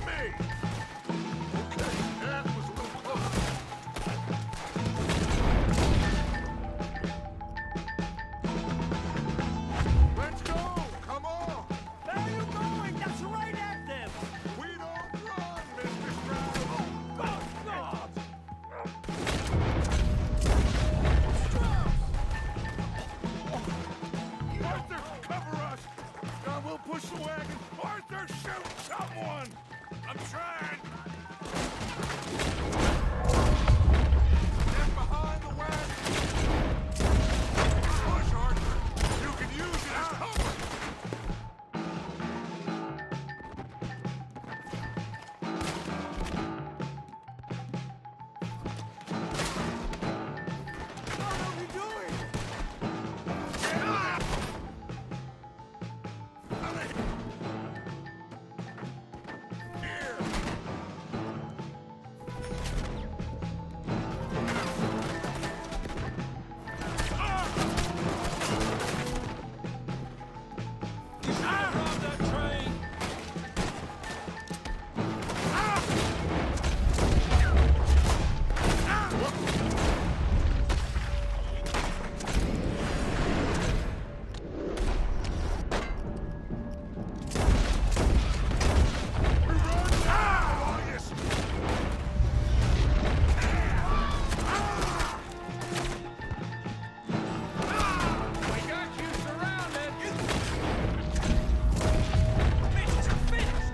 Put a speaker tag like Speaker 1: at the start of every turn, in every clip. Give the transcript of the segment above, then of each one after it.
Speaker 1: me! Okay, that was a little close. Let's go! Come on!
Speaker 2: Where are you going? That's right at them!
Speaker 1: We don't run, Mr. Stroud!
Speaker 2: God!
Speaker 1: Arthur, cover us! God, we'll push the wagon! Arthur, shoot someone! I'm trying! Get behind the wagon! Push, Arthur! You can use it as cover!
Speaker 2: What are we doing?
Speaker 1: Here!
Speaker 2: Rob that train! We got you surrounded! Mission's finished!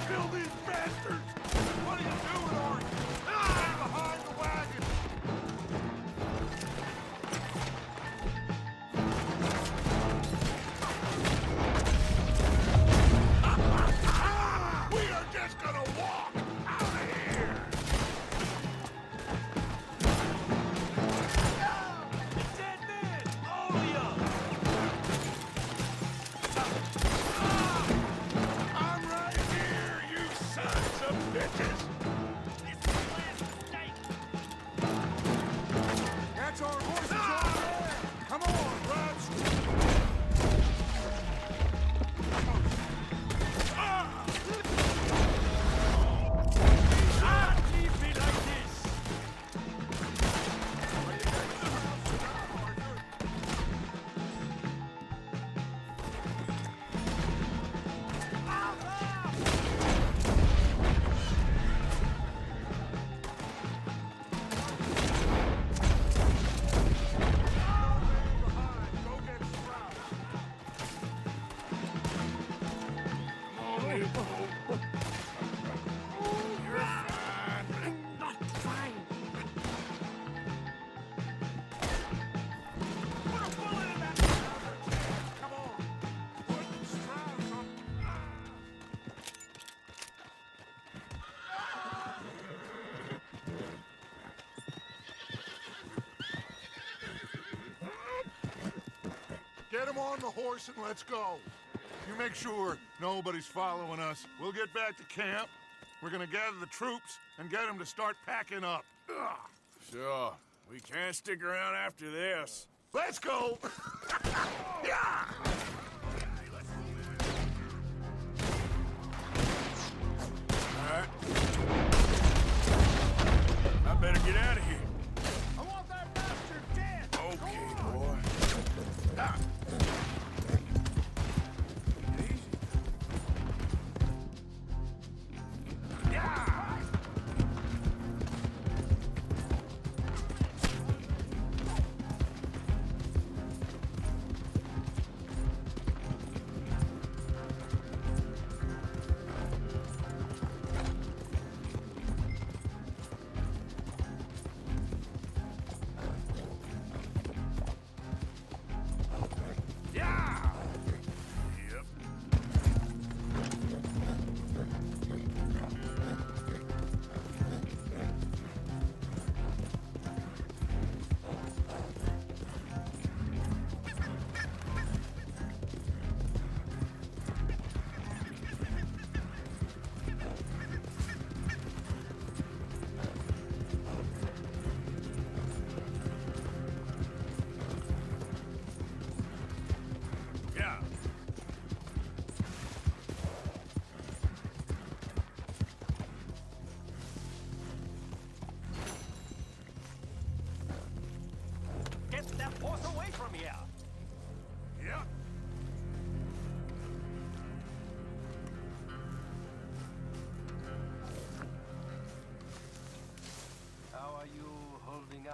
Speaker 1: Kill these bastards! What are you doing, Arthur? Stay behind the wagon! We are just gonna walk out of here!
Speaker 2: Dead men! All of you!
Speaker 1: I'm right here, you sons of bitches!
Speaker 2: This is the last mistake!
Speaker 1: That's our horses over there! Come on, Rubs!
Speaker 2: Leave me like this!
Speaker 1: Go get Stroud! Come on, Leopold. You're fine.
Speaker 2: I'm not fine! Put a bullet in that!
Speaker 1: Come on. Put Stroud on. Get him on the horse and let's go. You make sure nobody's following us. We'll get back to camp. We're gonna gather the troops and get them to start packing up. Ugh.
Speaker 3: Sure. We can't stick around after this.
Speaker 1: Let's go! Yeah!
Speaker 3: All right. I better get out of here.
Speaker 2: I want that bastard dead!
Speaker 3: Okay, boy.
Speaker 1: Ah.
Speaker 3: Easy.
Speaker 1: Yeah!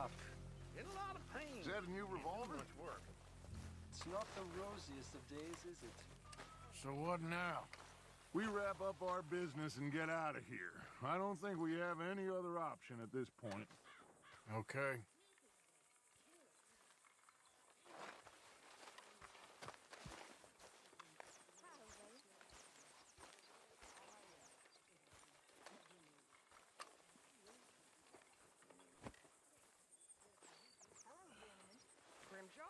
Speaker 2: rough. In a lot of pain.
Speaker 1: Is that a new revolver?
Speaker 2: Much work.
Speaker 4: It's not the rosiest of days, is it?
Speaker 3: So what now?
Speaker 1: We wrap up our business and get out of here. I don't think we have any other option at this point.
Speaker 3: Okay.
Speaker 2: Grimshaw?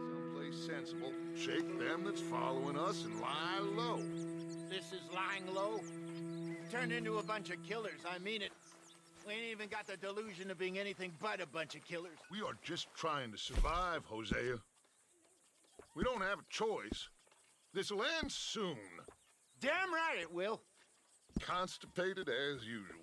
Speaker 1: Someplace sensible. Shake them that's following us and lie low.
Speaker 5: This is lying low. Turned into a bunch of killers, I mean it. We ain't even got the delusion of being anything but a bunch of killers.
Speaker 1: We are just trying to survive, Hosea. We don't have a choice. This'll end soon.
Speaker 5: Damn right it will.
Speaker 1: Constipated as usual.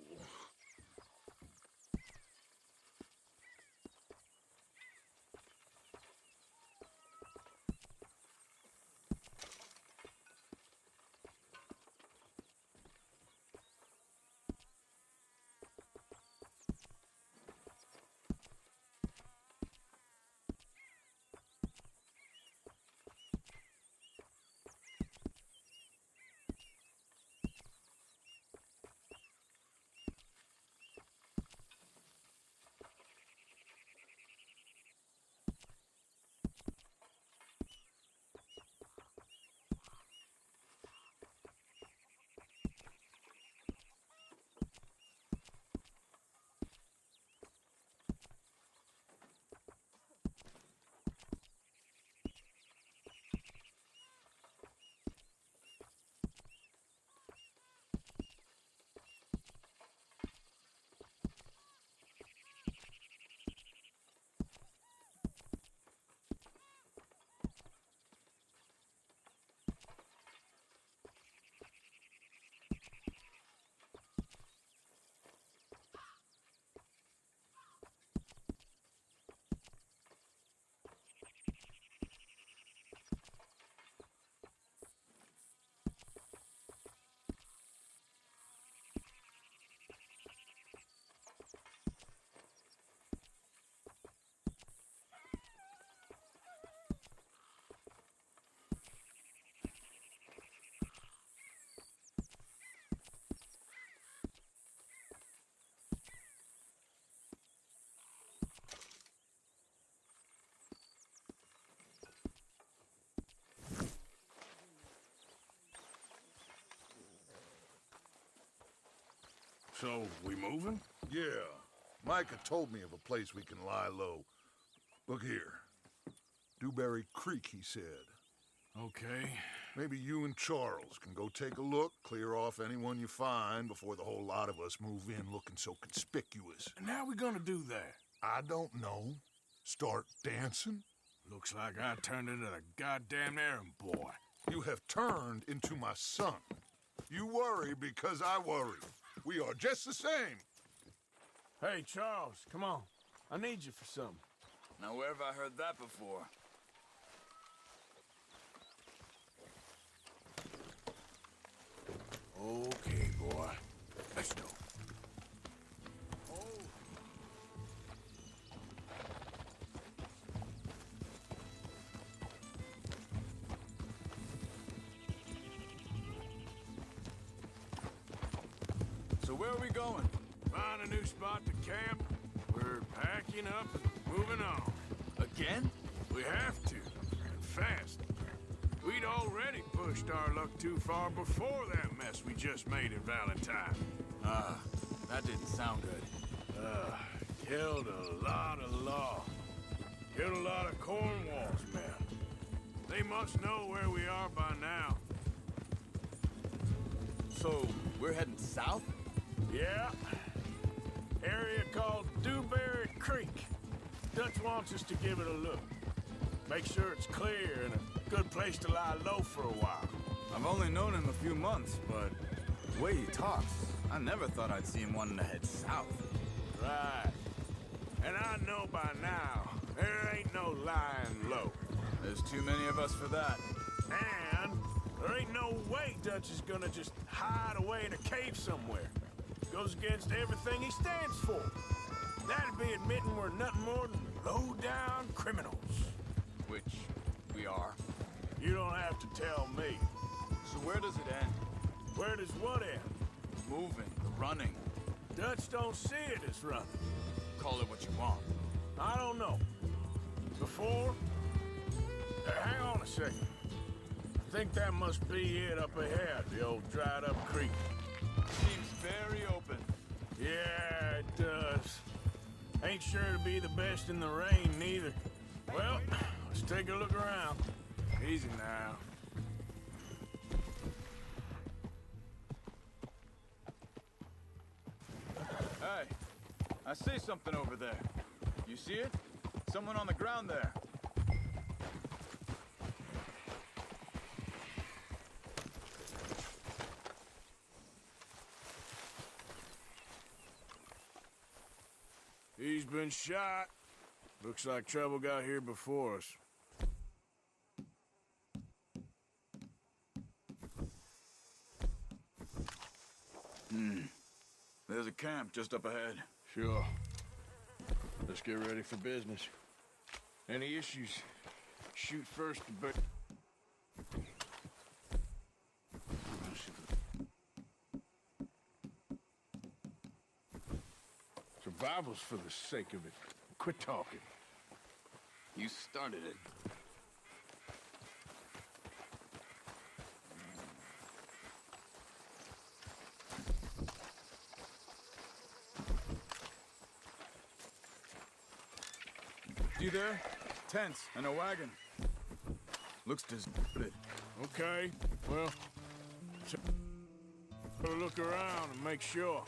Speaker 3: So, we moving?
Speaker 1: Yeah. Micah told me of a place we can lie low. Look here. Dewberry Creek, he said.
Speaker 3: Okay.
Speaker 1: Maybe you and Charles can go take a look, clear off anyone you find before the whole lot of us move in looking so conspicuous.
Speaker 3: And how we gonna do that?
Speaker 1: I don't know. Start dancing?
Speaker 3: Looks like I turned into the goddamn errand boy.
Speaker 1: You have turned into my son. You worry because I worry. We are just the same.
Speaker 3: Hey, Charles, come on. I need you for something.
Speaker 6: Now, where have I heard that before?
Speaker 3: Okay, boy. Let's go.
Speaker 6: So where are we going?
Speaker 3: Find a new spot to camp. We're packing up and moving on.
Speaker 6: Again?
Speaker 3: We have to, and fast. We'd already pushed our luck too far before that mess we just made at Valentine.
Speaker 6: That didn't sound good.
Speaker 3: Killed a lot of law. Killed a lot of Cornwall's men. They must know where we are by now.
Speaker 6: So, we're heading south?
Speaker 3: Yeah. Area called Dewberry Creek. Dutch wants us to give it a look. Make sure it's clear and a good place to lie low for a while.
Speaker 6: I've only known him a few months, but the way he talks, I never thought I'd see him wanting to head south.
Speaker 3: Right. And I know by now, There ain't no lying low.
Speaker 6: There's too many of us for that.
Speaker 3: And there ain't no way Dutch is gonna just hide away in a cave somewhere. Goes against everything he stands for. That'd be admitting we're nothing more than low-down criminals.
Speaker 6: Which we are.
Speaker 3: You don't have to tell me.
Speaker 6: So where does it end?
Speaker 3: Where does what end?
Speaker 6: Moving, the running.
Speaker 3: Dutch don't see it as running.
Speaker 6: Call it what you want.
Speaker 3: I don't know. Before? Hang on a second. I think that must be it up ahead, the old dried-up creek.
Speaker 6: Seems very open.
Speaker 3: Yeah, it does. Ain't sure to be the best in the rain, neither. Well, let's take a look around. Easy now.
Speaker 6: Hey, I see something over there. You see it? Someone on the ground there.
Speaker 3: He's been shot. Looks like trouble got here before us.
Speaker 6: There's a camp just up ahead.
Speaker 3: Sure. Let's get ready for business. Any issues? Shoot first, but... Survival's for the sake of it. Quit talking.
Speaker 6: You started it. You there? Tents and a wagon. Looks deserted.
Speaker 3: Okay, well... Go look around and make sure.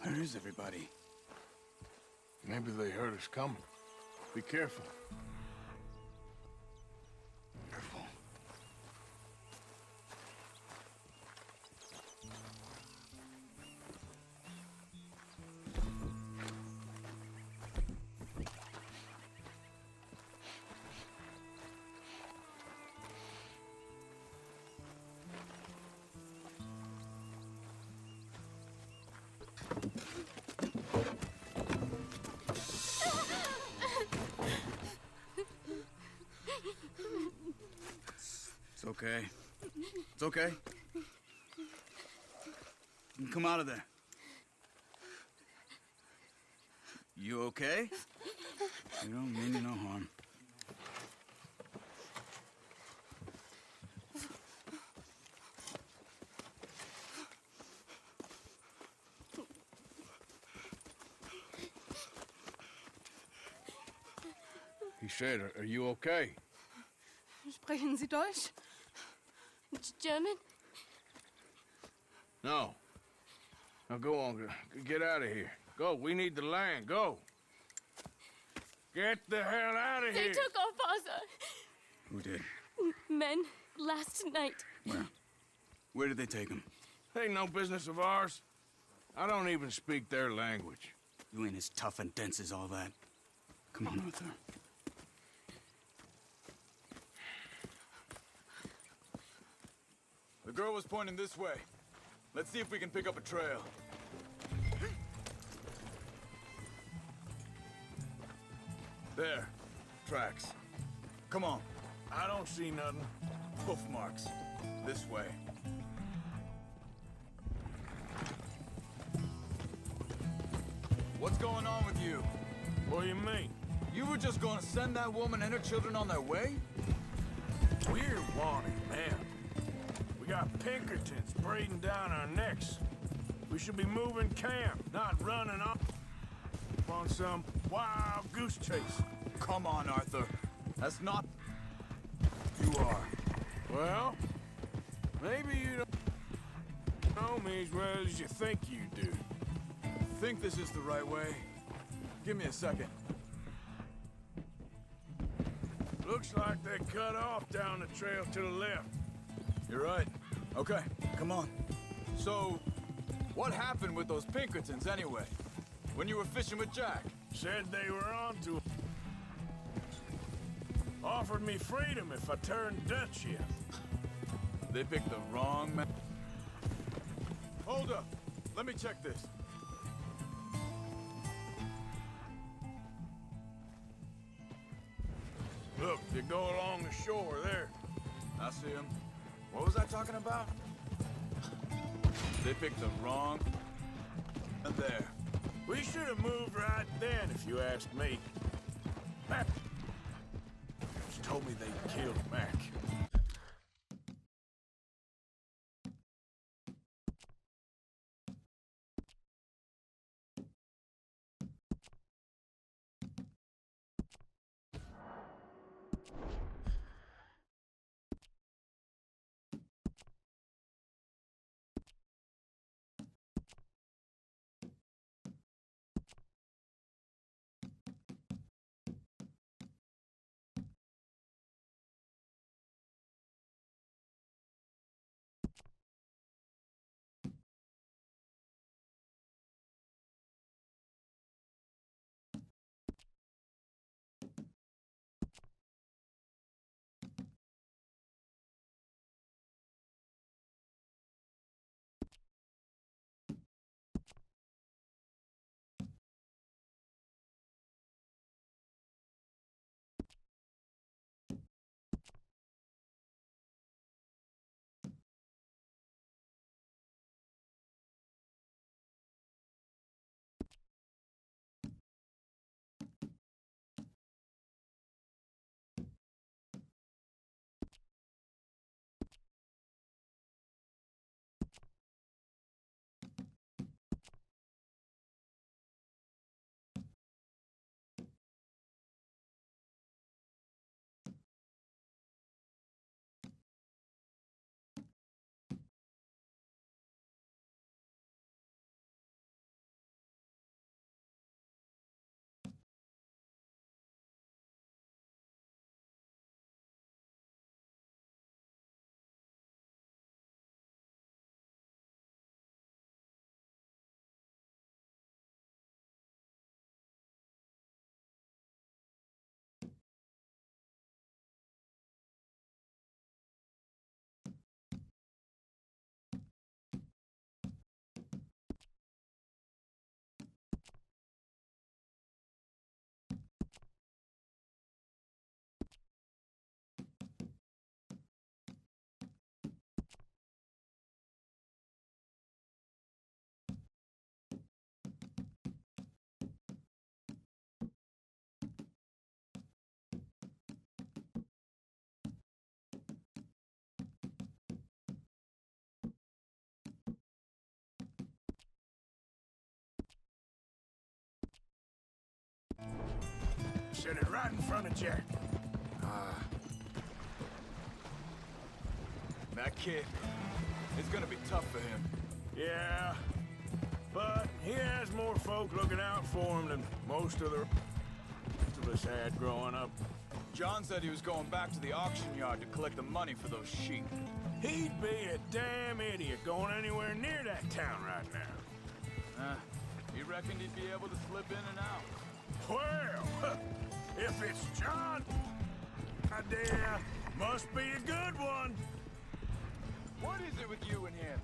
Speaker 6: Where is everybody?
Speaker 3: Maybe they heard us coming. Be careful.
Speaker 6: Careful. It's okay. It's okay. You can come out of there. You okay? You don't mean you no harm.
Speaker 3: He said, are you okay?
Speaker 7: Sprechen Sie Deutsch? German?
Speaker 3: No. Now go on, get out of here. Go, we need the land, go. Get the hell out of
Speaker 7: They
Speaker 3: here.
Speaker 7: took our father.
Speaker 6: Who did?
Speaker 7: Men, last night.
Speaker 6: Where? Where did they take him?
Speaker 3: Ain't no business of ours. I don't even speak their language.
Speaker 6: You ain't as tough and dense as all that. Come on, Arthur. The girl was pointing this way. Let's see if we can pick up a trail. There. Tracks. Come on.
Speaker 3: I don't see nothing.
Speaker 6: Hoof marks. This way. What's going on with you?
Speaker 3: What do you mean?
Speaker 6: You were just gonna send that woman and her children on their way?
Speaker 3: We're wanted, man. We got Pinkertons braiding down our necks. We should be moving camp, not running off on some wild goose chase.
Speaker 6: Come on, Arthur. That's not...
Speaker 3: You are. Well, maybe you don't know me as well as you think you do.
Speaker 6: Think this is the right way? Give me a second.
Speaker 3: Looks like they cut off down the trail to the left.
Speaker 6: You're right. Okay, come on. So, What happened with those Pinkertons, anyway? When you were fishing with Jack?
Speaker 3: Said they were on to... Offered me freedom if I turned Dutch in.
Speaker 6: They picked the wrong man. Hold up. Let me check this.
Speaker 3: Look, they go along the shore there.
Speaker 6: I see him. What was I talking about? They picked the wrong... And there.
Speaker 3: We should have moved right then, if you asked me. Mac just told me they killed Mac. Set it right in front of Jack.
Speaker 6: That kid, it's gonna be tough for him.
Speaker 3: Yeah, but he has more folk looking out for him than most of the rest of us had growing up.
Speaker 6: John said he was going back to the auction yard to collect the money for those sheep.
Speaker 3: He'd be a damn idiot going anywhere near that town right now.
Speaker 6: He reckoned he'd be able to slip in and out.
Speaker 3: Well, if it's John, idea must be a good one.
Speaker 6: What is it with you and him?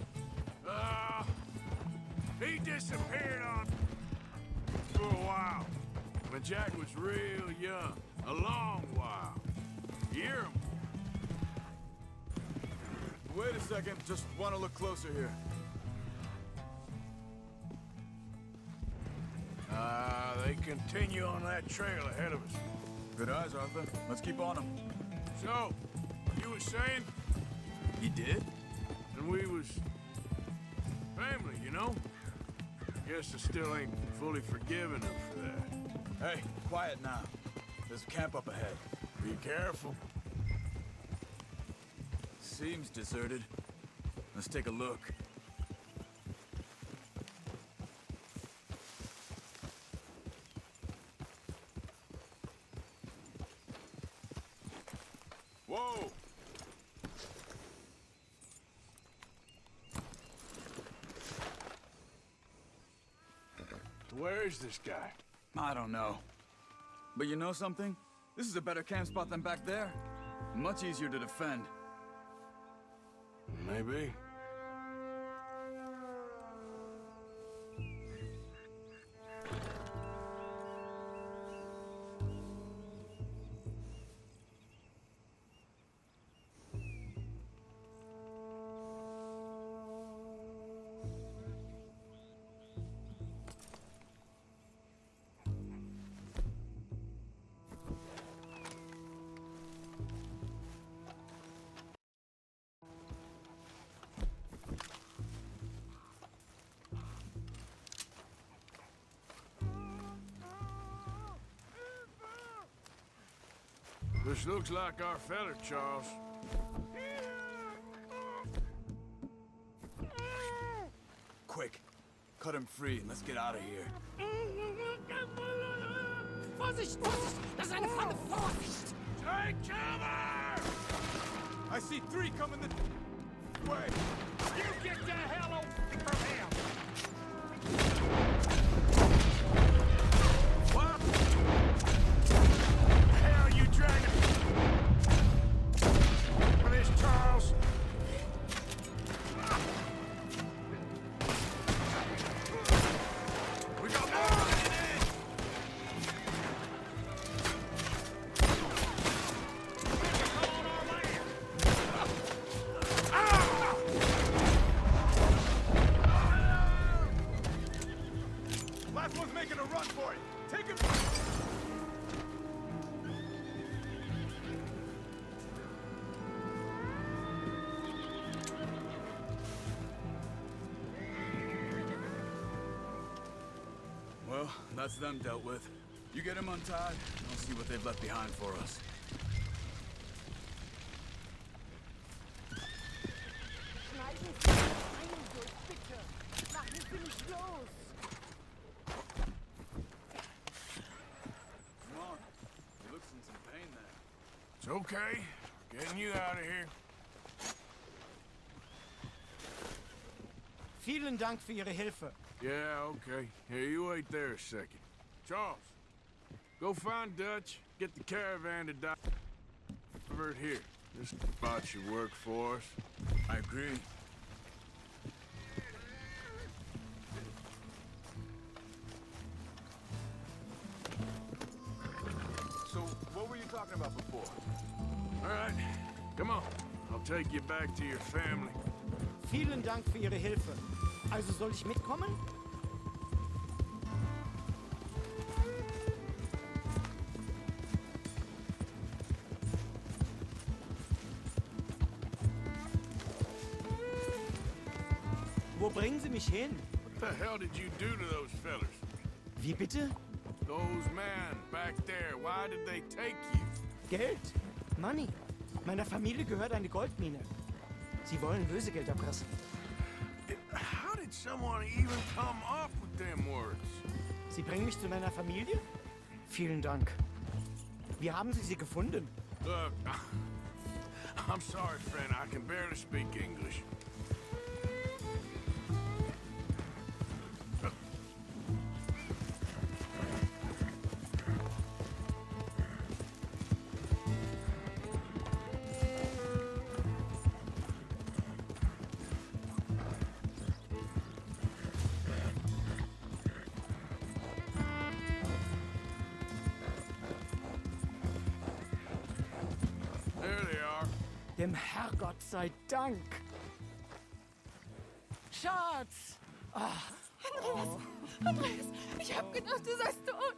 Speaker 3: He disappeared on for a while. When Jack was real young. A long while. Year.
Speaker 6: Wait a second, just want to look closer here.
Speaker 3: They continue on that trail ahead of us.
Speaker 6: Good eyes, Arthur. Let's keep on them.
Speaker 3: So, you were saying?
Speaker 6: He did?
Speaker 3: And we was family, you know? Guess I still ain't fully forgiven him for that.
Speaker 6: Hey, quiet now. There's a camp up ahead.
Speaker 3: Be careful.
Speaker 6: Seems deserted. Let's take a look. Whoa!
Speaker 3: Where is this guy?
Speaker 6: I don't know. But you know something? This is a better camp spot than back there. Much easier to defend.
Speaker 3: Maybe. This looks like our fella, Charles.
Speaker 6: Quick, cut him free and let's get out of here.
Speaker 2: Vorsicht, Vorsicht! Das ist eine Falle! Vorsicht!
Speaker 3: Take cover!
Speaker 6: I see 3 coming the way.
Speaker 2: You get the hell away from him!
Speaker 3: What? The hell you trying to... For this, Charles? We got more than it! Come on our land! Ah!
Speaker 6: Last one's making a run for it. Take him. Well, that's them dealt with. You get them untied, and I'll see what they've left behind for us.
Speaker 2: Schneiden Sie einen durch, bitte! Machen Sie mich los!
Speaker 6: Come on. You look in some pain there.
Speaker 3: It's okay. Getting you out of here.
Speaker 5: Vielen Dank für Ihre Hilfe.
Speaker 3: Yeah, okay. Here, you wait there a second. Charles, go find Dutch, get the caravan to divert here. This spot should work for us.
Speaker 6: I agree. So, what were you talking about before?
Speaker 3: All right, come on. I'll take you back to your family.
Speaker 5: Vielen Dank für Ihre Hilfe. Also soll ich mitkommen? Wo bringen Sie mich hin?
Speaker 3: What the hell did you do to those fellers?
Speaker 5: Wie bitte?
Speaker 3: Those men back there, why did they take you?
Speaker 5: Geld? Money. Meiner Familie gehört eine Goldmine. Sie wollen Lösegeld erpressen.
Speaker 3: How did someone even come up with them words?
Speaker 5: Sie bringen mich zu meiner Familie? Vielen Dank. Wie haben Sie sie gefunden?
Speaker 3: Look, I'm sorry, friend. I can barely speak English. There they are.
Speaker 5: Dem Herrgott sei Dank. Schatz!
Speaker 7: Andreas, ich hab gedacht, du seist tot.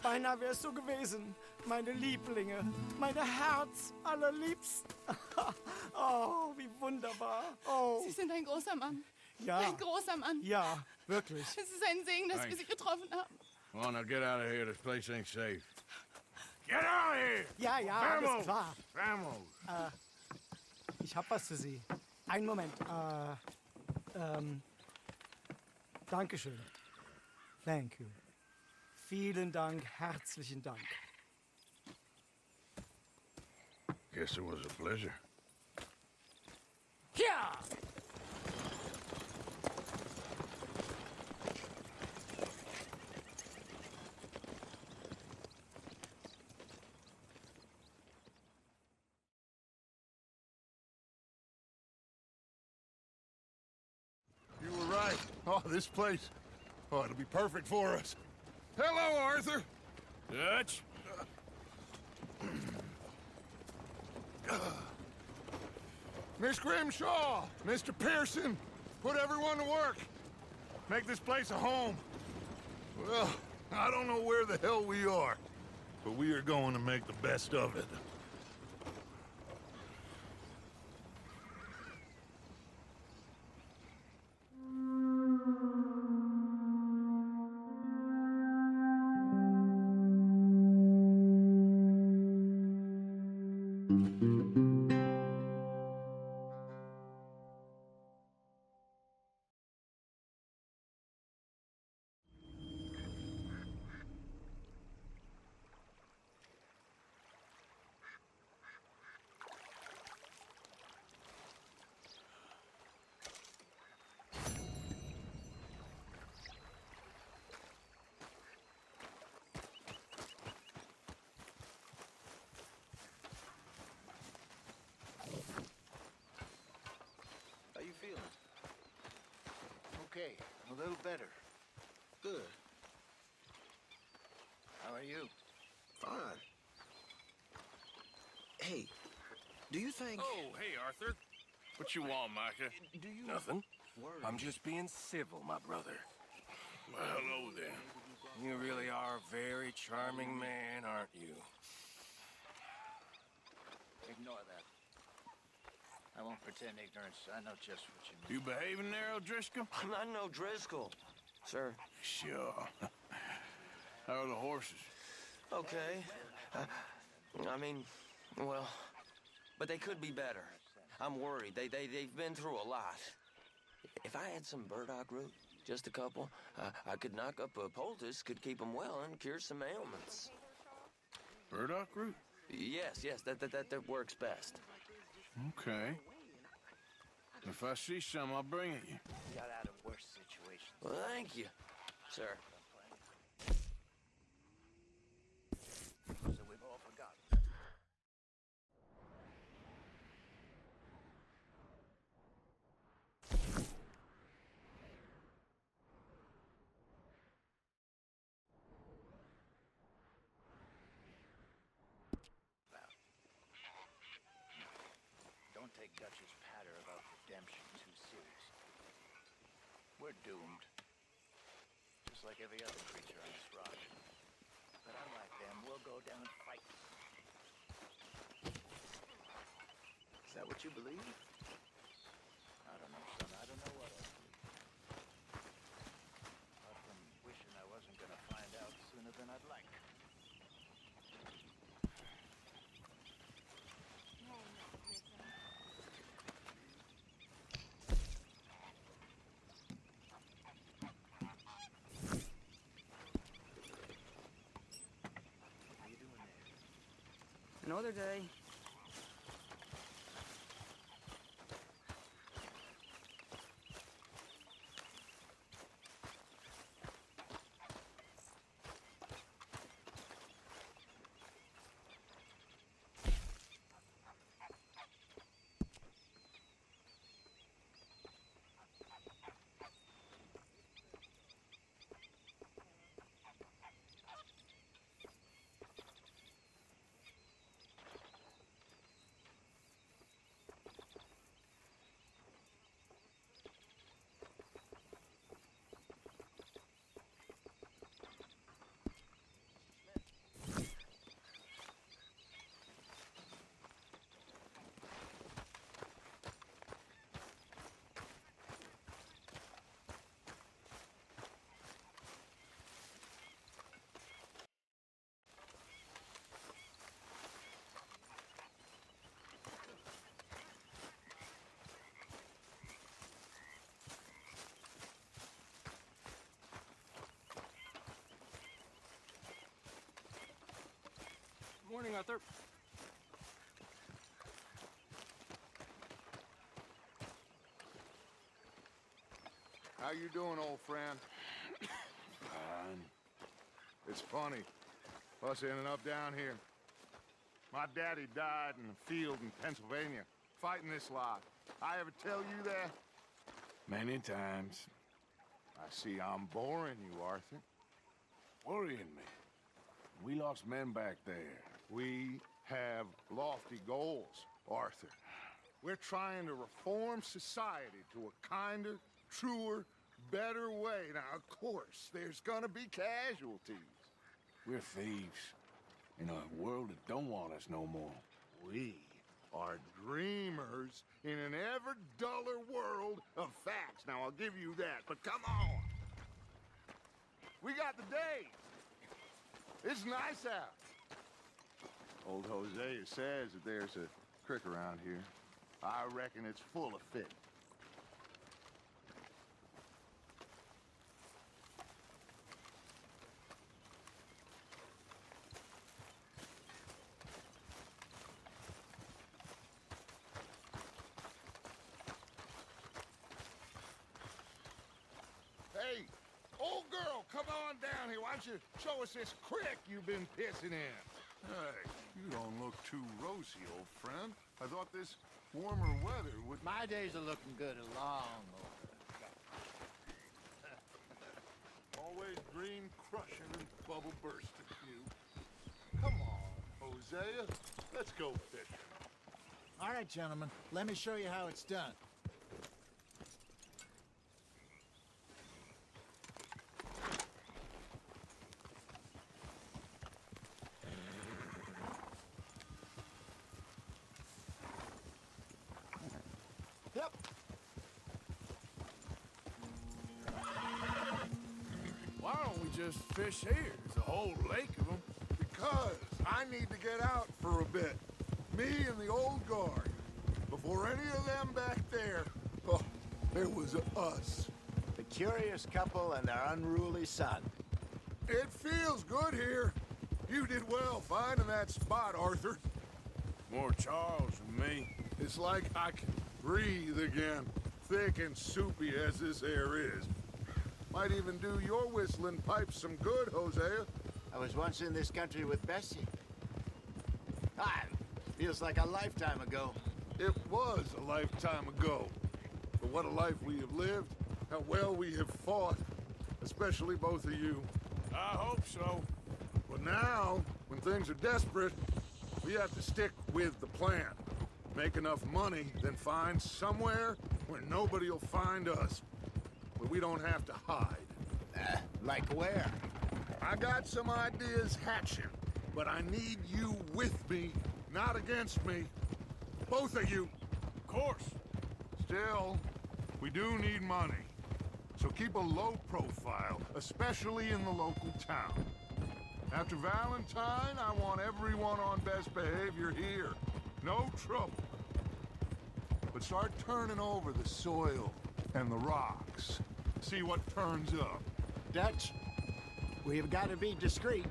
Speaker 5: Beinahe wär's so gewesen. Meine Lieblinge, meine Herz allerliebsten. Oh, wie wunderbar. Oh,
Speaker 7: Sie sind ein großer Mann.
Speaker 5: ja,
Speaker 7: Ein großer Mann.
Speaker 5: ja, wirklich.
Speaker 7: Es ist ein Segen, dass wir
Speaker 3: Thanks.
Speaker 7: Sie getroffen haben.
Speaker 3: Come on, now get out of here. This place ain't safe. Get out of here!
Speaker 5: Ja, ja, alles klar.
Speaker 3: Vamos!
Speaker 5: Ich hab was für Sie. Einen Moment. Dankeschön. Thank you. Vielen Dank, herzlichen Dank.
Speaker 3: Guess it was a pleasure.
Speaker 5: Ja!
Speaker 1: Oh, this place. Oh, it'll be perfect for us. Hello, Arthur.
Speaker 3: Dutch?
Speaker 1: Miss Grimshaw, Mr. Pearson, put everyone to work. Make this place a home. Well, I don't know where the hell we are, but we are going to make the best of it.
Speaker 5: How you feeling? Okay, a little better.
Speaker 8: Good.
Speaker 5: How are you?
Speaker 8: Fine. Hey, do you think...
Speaker 9: Oh, hey, Arthur. What you want, Micah?
Speaker 8: Do you...
Speaker 9: Nothing.
Speaker 8: Word.
Speaker 9: I'm just being civil, my brother.
Speaker 3: Well, hello then.
Speaker 9: You really are a very charming man, aren't you?
Speaker 5: Ignore that. I won't pretend ignorance. I know just what you mean.
Speaker 3: You behaving there, O'Driscoll?
Speaker 8: I'm not no Driscoll, sir.
Speaker 3: Sure. How are the horses?
Speaker 8: Okay. I mean, well, but they could be better. I'm worried. They've been through a lot. If I had some burdock root, just a couple, I could knock up a poultice, could keep them well, and cure some ailments.
Speaker 3: Burdock root?
Speaker 8: Yes, that works best.
Speaker 3: Okay. If I see some, I'll bring it you.
Speaker 5: Got out of worse situations.
Speaker 8: Well, thank you, sir.
Speaker 5: So we've all forgotten. Don't take Dutch's patter about redemption too seriously. We're doomed. Just like every other creature on this rock. But unlike them, we'll go down and fight. Is that what you believe? I don't know, son. I don't know what I believe. Apart from wishing I wasn't gonna find out sooner than I'd like. What are you doing there?
Speaker 10: Another day. Morning, Arthur.
Speaker 1: How you doing, old friend?
Speaker 3: Fine.
Speaker 1: It's funny. Us ending up down here. My daddy died in the field in Pennsylvania, fighting this lot. I ever tell you that?
Speaker 3: Many times.
Speaker 1: I see I'm boring you, Arthur.
Speaker 3: Worrying me. We lost men back there.
Speaker 1: We have lofty goals, Arthur. We're trying to reform society to a kinder, truer, better way. Now, of course, there's gonna be casualties.
Speaker 3: We're thieves. In a world that don't want us no more.
Speaker 1: We are dreamers in an ever duller world of facts. Now, I'll give you that, but come on. We got the day. It's nice out. Old Hosea says that there's a creek around here. I reckon it's full of fish. Hey, old girl, come on down here. Why don't you show us this creek you've been pissing in? Hey, you don't look too rosy, old friend. I thought this warmer weather would...
Speaker 5: My days are looking good along over.
Speaker 1: Always green crushing and bubble bursting, you. Come on, Hosea. Let's go fishing.
Speaker 11: All right, gentlemen. Let me show you how it's done. Yep.
Speaker 3: Why don't we just fish here? There's a whole lake of them.
Speaker 1: Because I need to get out for a bit. Me and the old guard. Before any of them back there, oh, there was us.
Speaker 5: The curious couple and their unruly son.
Speaker 1: It feels good here. You did well finding that spot, Arthur.
Speaker 3: More Charles than me.
Speaker 1: It's like I can breathe again, thick and soupy as this air is. Might even do your whistling pipes some good, Hosea.
Speaker 5: I was once in this country with Bessie. Ah, feels like a lifetime ago.
Speaker 1: It was a lifetime ago. But what a life we have lived, how well we have fought, especially both of you.
Speaker 3: I hope so.
Speaker 1: But now, when things are desperate, we have to stick with the plan. Make enough money, then find somewhere where nobody will find us. Where we don't have to hide.
Speaker 5: Like where?
Speaker 1: I got some ideas hatching, but I need you with me, not against me. Both of you.
Speaker 3: Of course.
Speaker 1: Still, we do need money. So keep a low profile, especially in the local town. After Valentine, I want everyone on best behavior here. No trouble. But start turning over the soil and the rocks. See what turns up.
Speaker 11: Dutch, we've got to be discreet.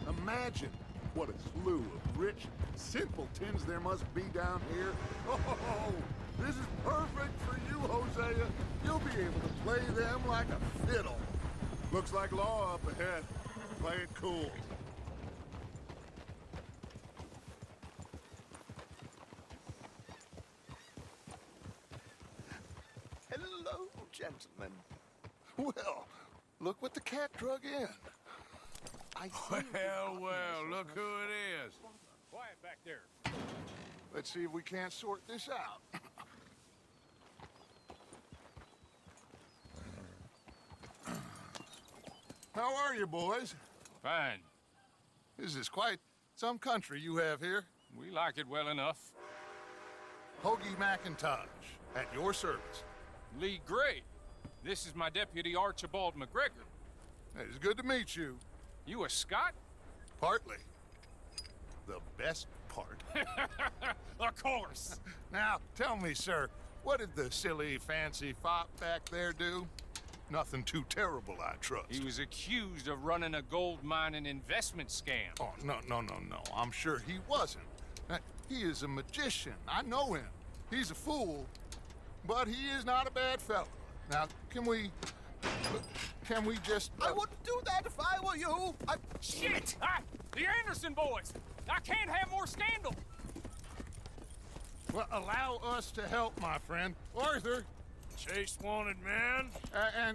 Speaker 1: Imagine what a slew of rich simpletons there must be down here. Oh, this is perfect for you, Hosea. You'll be able to play them like a fiddle. Looks like law up ahead. Play it cool.
Speaker 5: Hello, gentlemen.
Speaker 1: Well, look what the cat drug in. I think
Speaker 3: Well, look who it is.
Speaker 10: Quiet back there.
Speaker 1: Let's see if we can't sort this out. How are you, boys?
Speaker 10: Fine.
Speaker 1: This is quite some country you have here.
Speaker 10: We like it well enough.
Speaker 1: Hoagie McIntosh, at your service.
Speaker 10: Lee Gray. This is my deputy Archibald McGregor.
Speaker 1: It's good to meet you.
Speaker 10: You a Scot?
Speaker 1: Partly. The best part.
Speaker 10: Of course.
Speaker 1: Now, tell me, sir, what did the silly, fancy fop back there do? Nothing too terrible, I trust.
Speaker 10: He was accused of running a gold mining investment scam.
Speaker 1: Oh, no. I'm sure he wasn't. He is a magician. I know him. He's a fool, but he is not a bad fellow. Now, can we just...
Speaker 5: I wouldn't do that if I were you.
Speaker 10: Shit! The Anderson boys! I can't have more scandal!
Speaker 1: Well, allow us to help, my friend. Arthur,
Speaker 3: Chase wanted man.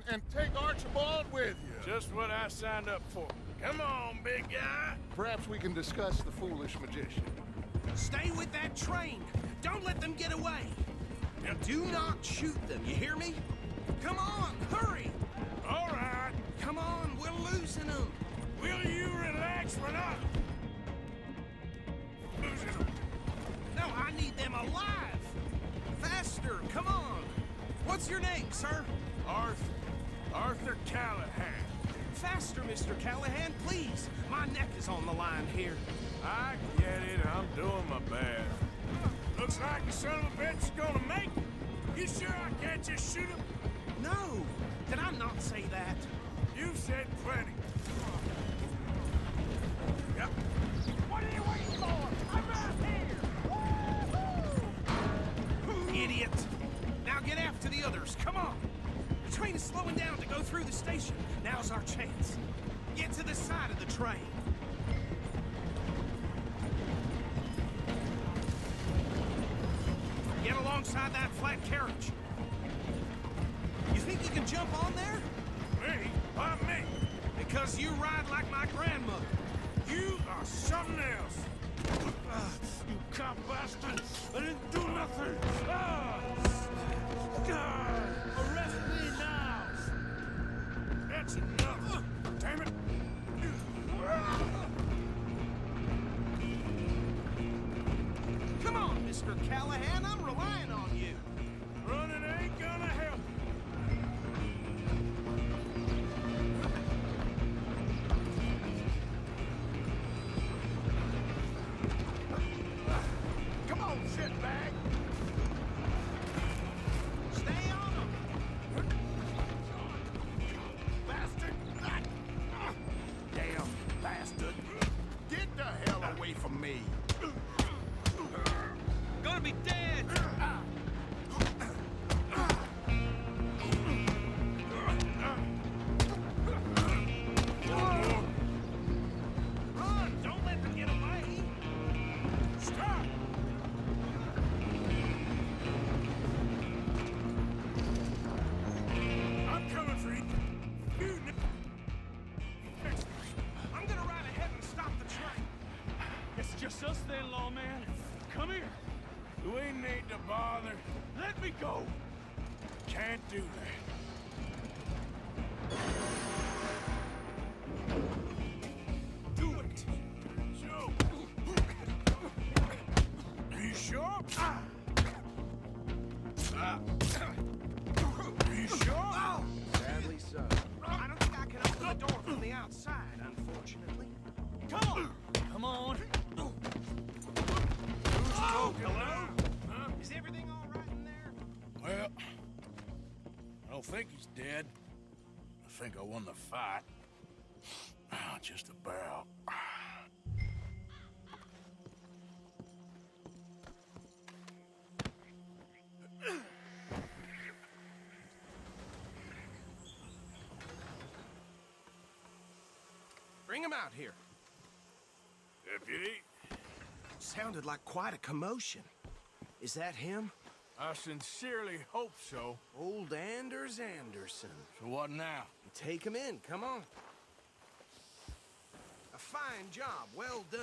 Speaker 1: And take Archibald with you.
Speaker 3: Just what I signed up for. Come on, big guy.
Speaker 1: Perhaps we can discuss the foolish magician.
Speaker 9: Stay with that train. Don't let them get away. Now do not shoot them, you hear me? Come on, hurry!
Speaker 3: All right.
Speaker 9: Come on, we're losing them.
Speaker 3: Will you relax? We're not losing them.
Speaker 9: No, I need them alive. Faster, come on. What's your name, sir?
Speaker 3: Arthur Callahan.
Speaker 9: Faster, Mr. Callahan, please. My neck is on the line here.
Speaker 3: I get it. I'm doing my best. Looks like the son of a bitch is gonna make it. You sure I can't just shoot him?
Speaker 9: No, did I not say that?
Speaker 3: You said plenty. Yep.
Speaker 2: What are you waiting for? I'm right here!
Speaker 9: Idiot! Now get after the others, come on! The train is slowing down to go through the station. Now's our chance. Get to the side of the train. Get alongside that flat carriage. You think you can jump on there?
Speaker 3: Me? Why me?
Speaker 9: Because you ride like my grandmother.
Speaker 3: You are something else. You cop bastard! I didn't do nothing! Arrest me now! That's enough! Damn it!
Speaker 9: Come on, Mr. Callahan, I'm relying on you.
Speaker 3: Running ain't gonna help. Come on, shitbag!
Speaker 9: Stay on them.
Speaker 3: Bastard!
Speaker 1: Damn bastard. Get the hell away from me.
Speaker 9: Gonna be dead. Run! Don't let them get away.
Speaker 3: Stop! I'm coming for you. You
Speaker 9: I'm gonna ride ahead and stop the train.
Speaker 10: It's just us then, lawman. Come here.
Speaker 3: We need to bother.
Speaker 10: Let me go.
Speaker 3: Can't do that.
Speaker 9: Do it.
Speaker 3: So, you sure? You sure?
Speaker 9: Sadly so. I don't think I can open the door from the outside, unfortunately.
Speaker 10: Come on. Come on.
Speaker 3: Hello? Huh?
Speaker 9: Is everything all right in there?
Speaker 3: Well, I don't think he's dead. I think I won the fight. Just about.
Speaker 9: Bring him out here.
Speaker 3: Deputy,
Speaker 9: Sounded like quite a commotion. Is that him?
Speaker 3: I sincerely hope so.
Speaker 9: Old Anders Anderson.
Speaker 3: So what now?
Speaker 9: Take him in, come on. A fine job, well done.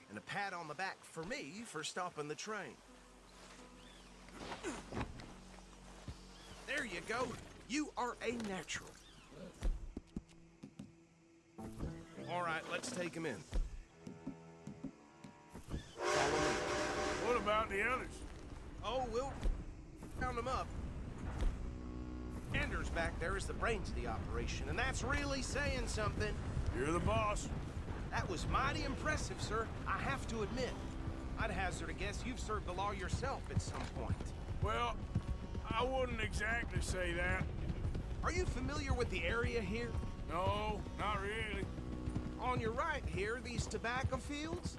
Speaker 9: And a pat on the back for me for stopping the train. There you go. You are a natural. All right, let's take him in. Follow me.
Speaker 3: What about the others?
Speaker 9: Oh, we'll round them up. Anders back there is the brains of the operation, and that's really saying something.
Speaker 3: You're the boss.
Speaker 9: That was mighty impressive, sir. I have to admit. I'd hazard a guess you've served the law yourself at some point.
Speaker 3: Well, I wouldn't exactly say that.
Speaker 9: Are you familiar with the area here?
Speaker 3: No, not really.
Speaker 9: On your right here, these tobacco fields?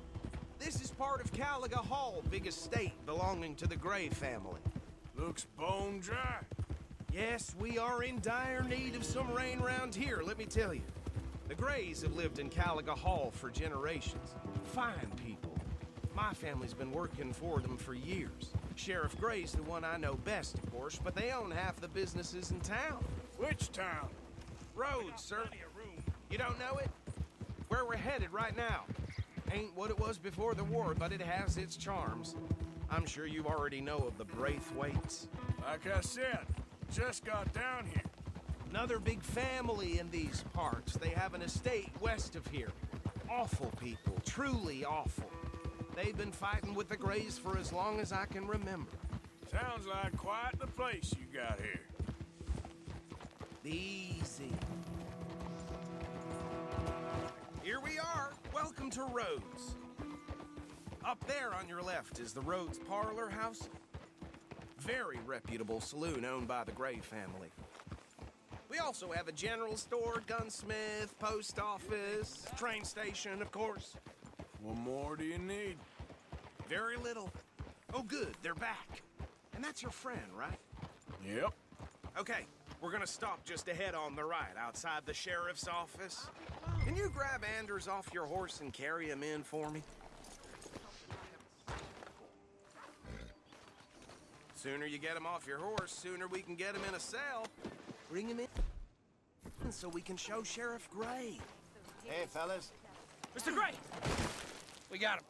Speaker 9: This is part of Caliga Hall, big estate belonging to the Gray family.
Speaker 3: Looks bone dry.
Speaker 9: Yes, we are in dire need of some rain around here, let me tell you. The Grays have lived in Caliga Hall for generations. Fine people. My family's been working for them for years. Sheriff Gray's the one I know best, of course, but they own half the businesses in town.
Speaker 3: Which town?
Speaker 9: Rhodes, sir. You don't know it? Where we're headed right now. Ain't what it was before the war, but it has its charms. I'm sure you already know of the Braithwaites.
Speaker 3: Like I said, just got down here.
Speaker 9: Another big family in these parts. They have an estate west of here. Awful people, truly awful. They've been fighting with the Grays for as long as I can remember.
Speaker 3: Sounds like quite the place you got here.
Speaker 9: Easy. Here we are. Welcome to Rhodes. Up there on your left is the Rhodes Parlor House. Very reputable saloon owned by the Gray family. We also have a general store, gunsmith, post office, train station, of course.
Speaker 3: What more do you need?
Speaker 9: Very little. Oh, good, they're back. And that's your friend, right?
Speaker 3: Yep.
Speaker 9: Okay, we're gonna stop just ahead on the right, outside the sheriff's office. Can you grab Anders off your horse and carry him in for me? Sooner you get him off your horse, sooner we can get him in a cell. Bring him in so we can show Sheriff Gray.
Speaker 11: Hey, fellas.
Speaker 10: Mr. Gray! We got him.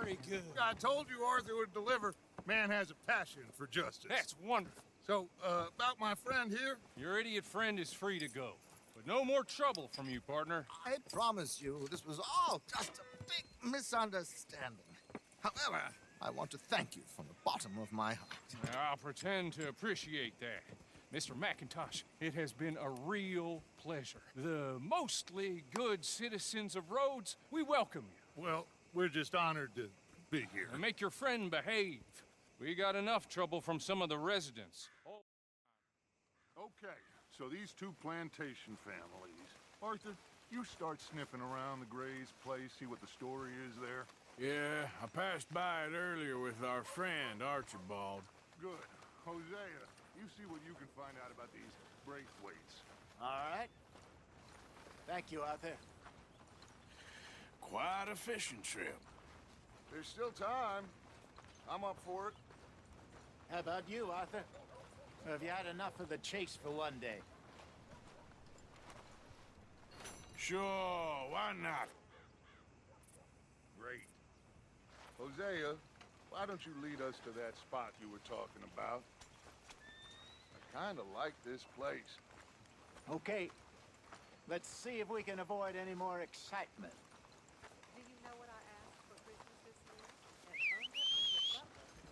Speaker 10: Very good.
Speaker 1: I told you Arthur would deliver. Man has a passion for justice.
Speaker 10: That's wonderful.
Speaker 1: So, about my friend here?
Speaker 10: Your idiot friend is free to go. But no more trouble from you, partner.
Speaker 11: I promise you, this was all just a big misunderstanding. However, I want to thank you from the bottom of my heart.
Speaker 10: I'll pretend to appreciate that. Mr. McIntosh, it has been a real pleasure. The mostly good citizens of Rhodes, we welcome you.
Speaker 1: Well, we're just honored to be here.
Speaker 10: And make your friend behave. We got enough trouble from some of the residents.
Speaker 1: Okay, so these two plantation families. Arthur, you start sniffing around the Gray's place, see what the story is there.
Speaker 3: Yeah, I passed by it earlier with our friend, Archibald.
Speaker 1: Good. Hosea, you see what you can find out about these Braithwaites.
Speaker 11: All right. Thank you, Arthur.
Speaker 3: Quite a fishing trip.
Speaker 1: There's still time. I'm up for it.
Speaker 11: How about you, Arthur? Or have you had enough of the chase for one day?
Speaker 3: Sure, why not?
Speaker 1: Great. Hosea, why don't you lead us to that spot you were talking about? I kind of like this place.
Speaker 11: Okay. Let's see if we can avoid any more excitement.
Speaker 2: Do you know what I asked for Christmas this year? An butler.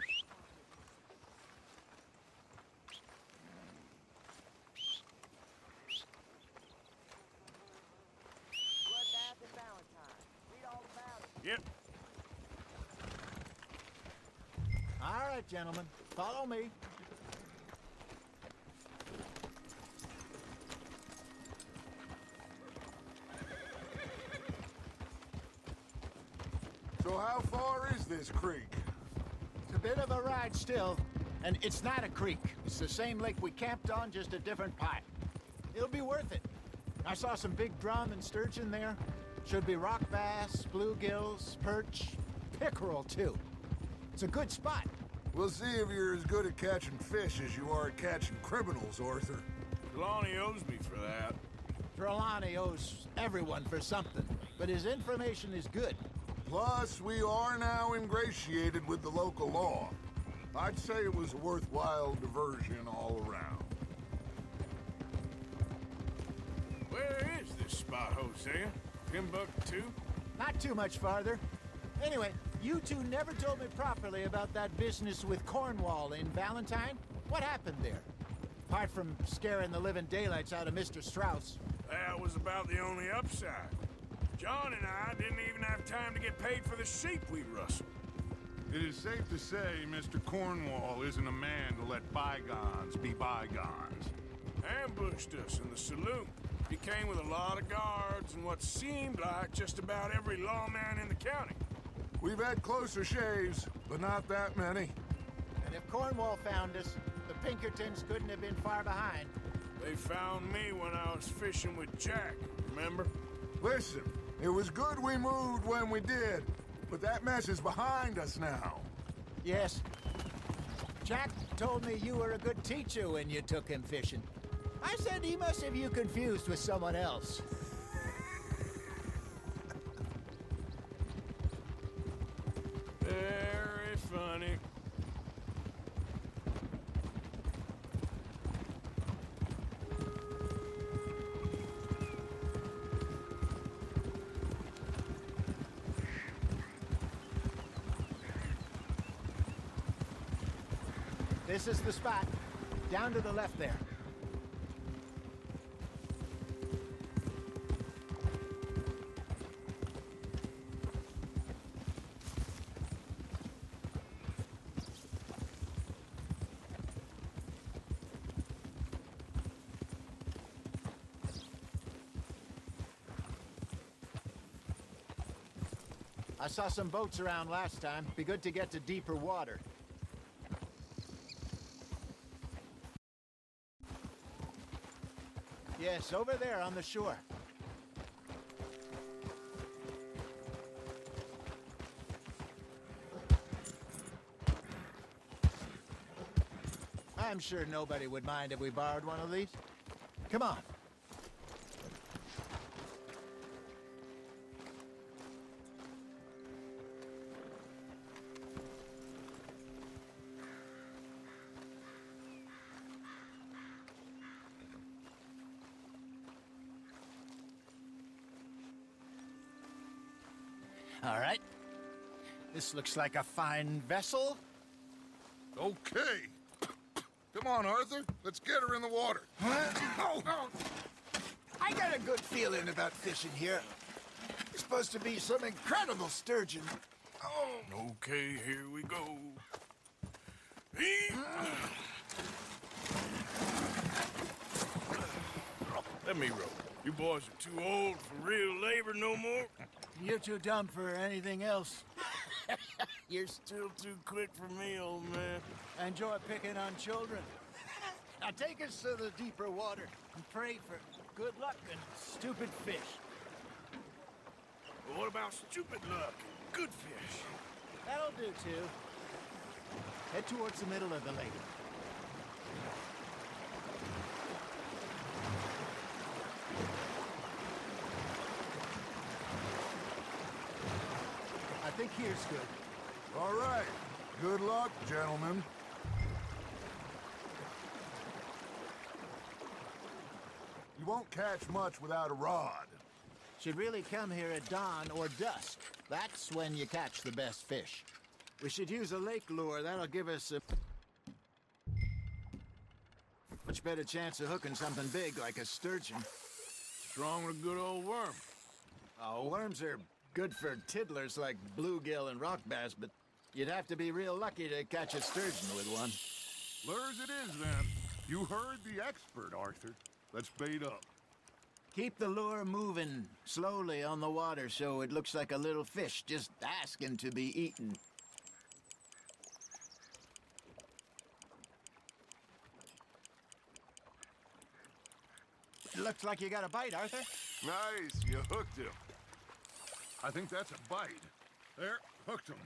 Speaker 2: Bloodbath and Valentine. Read all about it.
Speaker 3: Yep.
Speaker 11: All right, gentlemen. Follow me.
Speaker 1: So how far is this creek?
Speaker 11: It's a bit of a ride still, and it's not a creek. It's the same lake we camped on, just a different pipe. It'll be worth it. I saw some big drum and sturgeon there. Should be rock bass, bluegills, perch, pickerel too. It's a good spot.
Speaker 1: We'll see if you're as good at catching fish as you are at catching criminals, Arthur.
Speaker 3: Trelawney owes me for that.
Speaker 11: Trelawney owes everyone for something, but his information is good.
Speaker 1: Plus, we are now ingratiated with the local law. I'd say it was a worthwhile diversion all around.
Speaker 3: Where is this spot, Hosea? Timbuktu?
Speaker 11: Not too much farther. Anyway, you two never told me properly about that business with Cornwall in Valentine. What happened there? Apart from scaring the living daylights out of Mr. Strauss.
Speaker 3: That was about the only upside. John and I didn't even have time to get paid for the sheep we rustled.
Speaker 1: It is safe to say Mr. Cornwall isn't a man to let bygones be bygones.
Speaker 3: Ambushed us in the saloon. He came with a lot of guards and what seemed like just about every lawman in the county.
Speaker 1: We've had closer shaves, but not that many.
Speaker 11: And if Cornwall found us, the Pinkertons couldn't have been far behind.
Speaker 3: They found me when I was fishing with Jack, remember?
Speaker 1: Listen, it was good we moved when we did, but that mess is behind us now.
Speaker 11: Yes, Jack told me you were a good teacher when you took him fishing. I said he must have you confused with someone else.
Speaker 3: Very funny.
Speaker 11: This is the spot. Down to the left there. I saw some boats around last time. Be good to get to deeper water. Yes, over there on the shore. I'm sure nobody would mind if we borrowed one of these. Come on. All right. This looks like a fine vessel.
Speaker 1: Okay. Come on, Arthur. Let's get her in the water.
Speaker 11: I got a good feeling about fishing here. It's supposed to be some incredible sturgeon.
Speaker 3: Okay, here we go. Let me row. You boys are too old for real labor no more.
Speaker 11: You're too dumb for anything else.
Speaker 3: You're still too quick for me, old man.
Speaker 11: I enjoy picking on children. Now take us to the deeper water and pray for good luck and stupid fish.
Speaker 3: But what about stupid luck and good fish?
Speaker 11: That'll do, too. Head towards the middle of the lake. I think here's good.
Speaker 1: All right. Good luck, gentlemen. You won't catch much without a rod.
Speaker 11: Should really come here at dawn or dusk. That's when you catch the best fish. We should use a lake lure. That'll give us a much better chance of hooking something big like a sturgeon.
Speaker 3: What's wrong with a good old worm?
Speaker 11: Oh, worms are good for tiddlers like bluegill and rock bass, but you'd have to be real lucky to catch a sturgeon with one.
Speaker 1: Lures it is, then. You heard the expert, Arthur. Let's bait up.
Speaker 11: Keep the lure moving slowly on the water so it looks like a little fish just asking to be eaten. Looks like you got a bite, Arthur.
Speaker 1: Nice, you hooked him. I think that's a bite. There, hooked him.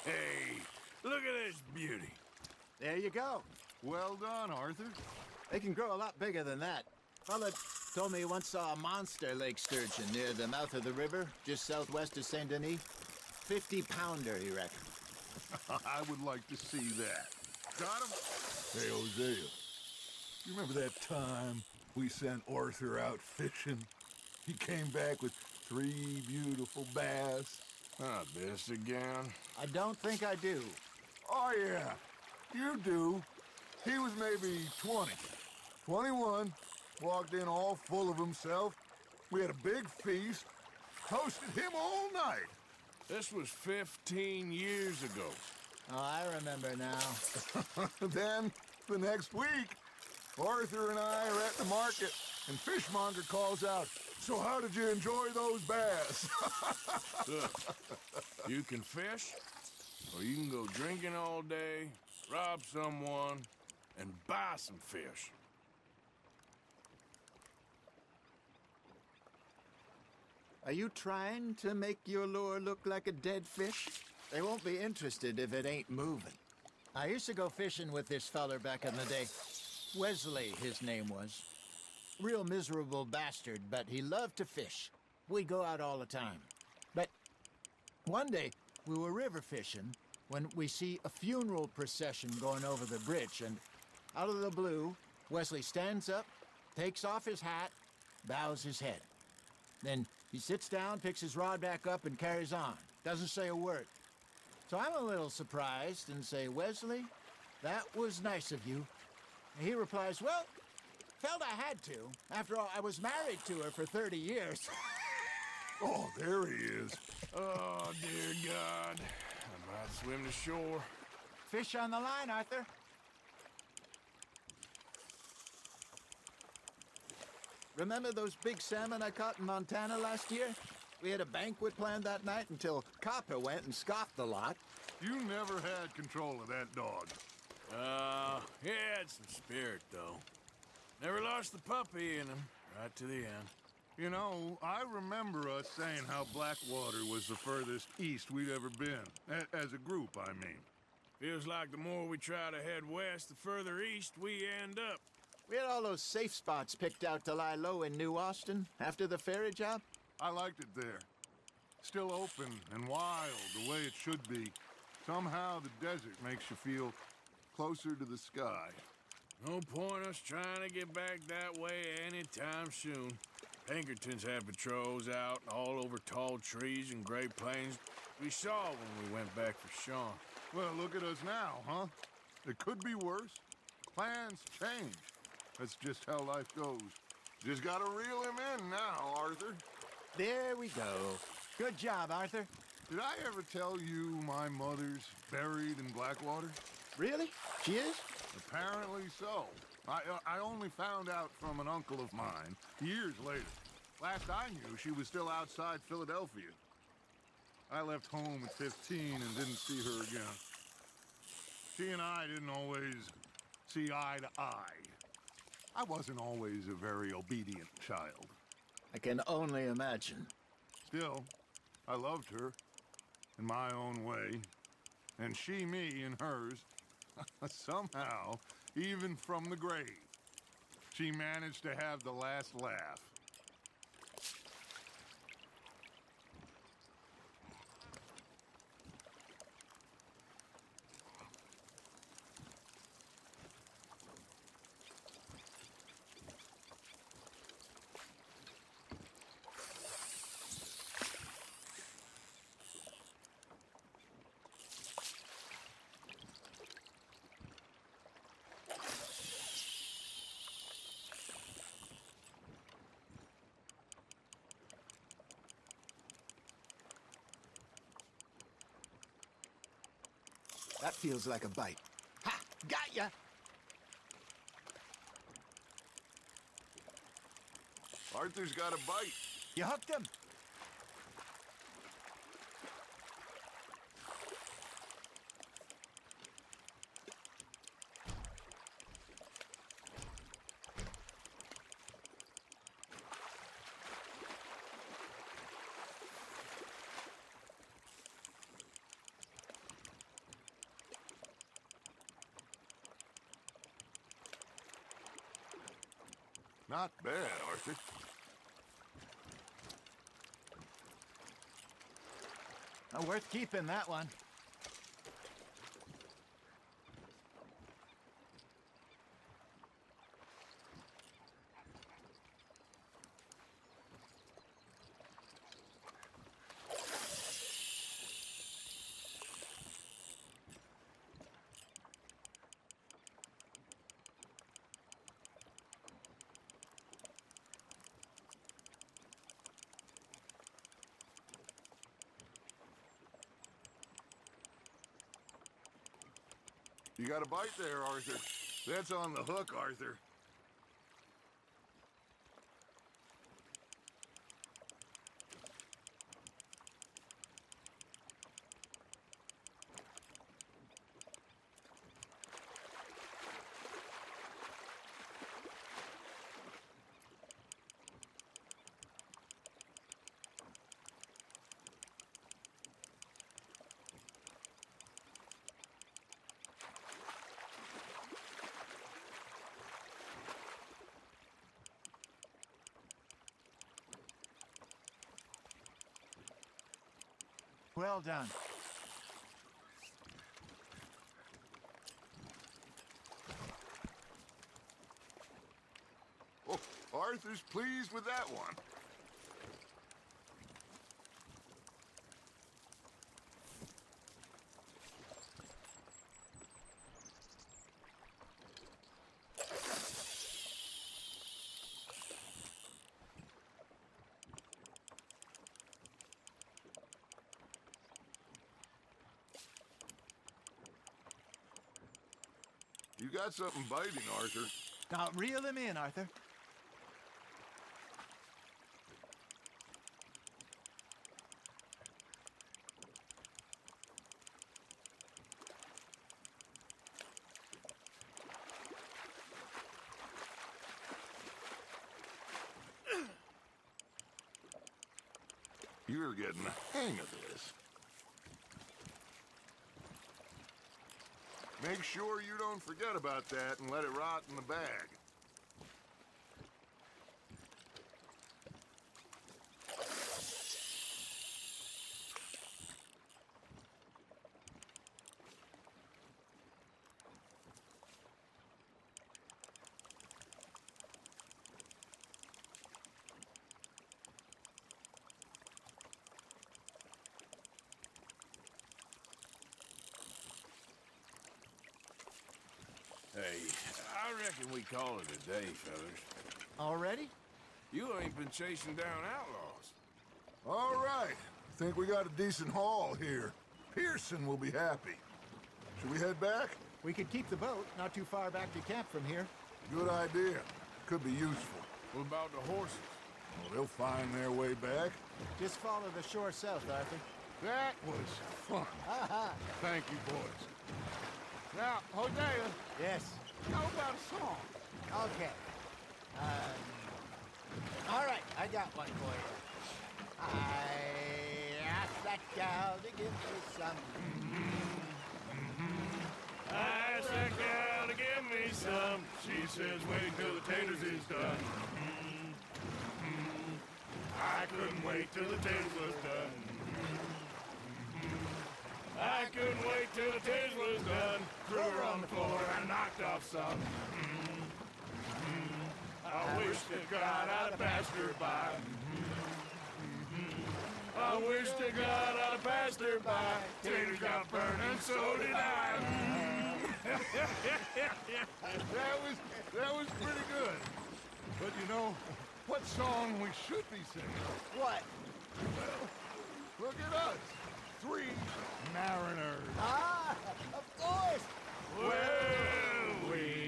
Speaker 3: Hey, look at this beauty.
Speaker 11: There you go.
Speaker 1: Well done, Arthur.
Speaker 11: They can grow a lot bigger than that. Fella told me he once saw a monster lake sturgeon near the mouth of the river, just southwest of Saint Denis. 50-pounder, he reckoned.
Speaker 1: I would like to see that. Got him? Hey, Hosea. You remember that time we sent Arthur out fishing? He came back with 3 beautiful bass.
Speaker 3: Ah, this again?
Speaker 11: I don't think I do.
Speaker 1: Oh, yeah. You do. He was maybe 20. 21. Walked in all full of himself. We had a big feast. Hosted him all night.
Speaker 3: This was 15 years ago.
Speaker 11: Oh, I remember now.
Speaker 1: Then, the next week, Arthur and I are at the market, and Fishmonger calls out, "So how did you enjoy those bass?"
Speaker 3: Look, you can fish, or you can go drinking all day, rob someone, and buy some fish.
Speaker 11: Are you trying to make your lure look like a dead fish? They won't be interested if it ain't moving. I used to go fishing with this feller back in the day. Wesley, his name was. Real miserable bastard, but he loved to fish. We'd go out all the time. But one day, we were river fishing when we see a funeral procession going over the bridge, and out of the blue, Wesley stands up, takes off his hat, bows his head. Then he sits down, picks his rod back up, and carries on. Doesn't say a word. So I'm a little surprised and say, "Wesley, that was nice of you." And he replies, "Well, felt I had to. After all, I was married to her for 30 years.
Speaker 1: Oh, there he is.
Speaker 3: Oh, dear God. I might swim to shore.
Speaker 11: Fish on the line, Arthur. Remember those big salmon I caught in Montana last year? We had a banquet planned that night until Copper went and scoffed the lot.
Speaker 1: You never had control of that dog.
Speaker 3: He had some spirit, though. Never lost the puppy in him, right to the end.
Speaker 1: You know, I remember us saying how Blackwater was the furthest east we'd ever been. As a group, I mean.
Speaker 3: Feels like the more we try to head west, the further east we end up.
Speaker 11: We had all those safe spots picked out to lie low in New Austin after the ferry job.
Speaker 1: I liked it there. Still open and wild, the way it should be. Somehow the desert makes you feel closer to the sky.
Speaker 3: No point us trying to get back that way anytime soon. Pinkertons had patrols out all over tall trees and Great Plains. We saw when we went back for Sean.
Speaker 1: Well, look at us now, huh? It could be worse. Plans change. That's just how life goes. Just gotta reel him in now, Arthur.
Speaker 11: There we go. Good job, Arthur.
Speaker 1: Did I ever tell you my mother's buried in Blackwater?
Speaker 11: Really? She is?
Speaker 1: Apparently so. I only found out from an uncle of mine years later. Last I knew, she was still outside Philadelphia. I left home at 15 and didn't see her again. She and I didn't always see eye to eye. I wasn't always a very obedient child.
Speaker 11: I can only imagine.
Speaker 1: Still, I loved her in my own way, and she me in hers. Somehow, even from the grave, she managed to have the last laugh.
Speaker 11: That feels like a bite. Ha! Got ya!
Speaker 1: Arthur's got a bite.
Speaker 11: You hooked him.
Speaker 1: Not bad, Arthur.
Speaker 11: Worth keeping, that one.
Speaker 1: You got a bite there, Arthur. That's on the hook, Arthur.
Speaker 11: Well done.
Speaker 1: Oh, Arthur's pleased with that one. You got something biting, Arthur.
Speaker 11: Now reel him in, Arthur.
Speaker 1: You're getting the hang of this. Make sure you don't forget about that and let it rot in the bag.
Speaker 3: Hey, I reckon we call it a day, fellas.
Speaker 11: Already?
Speaker 3: You ain't been chasing down outlaws.
Speaker 1: All right. I think we got a decent haul here. Pearson will be happy. Should we head back?
Speaker 11: We could keep the boat not too far back to camp from here.
Speaker 1: Good idea. Could be useful.
Speaker 3: What about the horses?
Speaker 1: Well, they'll find their way back.
Speaker 11: Just follow the shore south, Arthur.
Speaker 1: That was fun. Thank you, boys. Now, Hosea,
Speaker 11: Yes.
Speaker 1: how about a song?
Speaker 11: Okay. All right, I got one for you. I asked that gal to give me some.
Speaker 3: I asked that gal to give me some. She says, wait till the taters is done. I couldn't wait till the taters was done. I couldn't wait till the taters was done. Threw her on the floor and knocked off some. I wish to God I'd have passed her by. I wish to God I'd have passed her by. Taters got burned and so did I.
Speaker 1: That was pretty good. But you know, what song we should be singing?
Speaker 11: What?
Speaker 1: Well, look at us. 3 mariners.
Speaker 11: Ah, of course.
Speaker 3: Well, we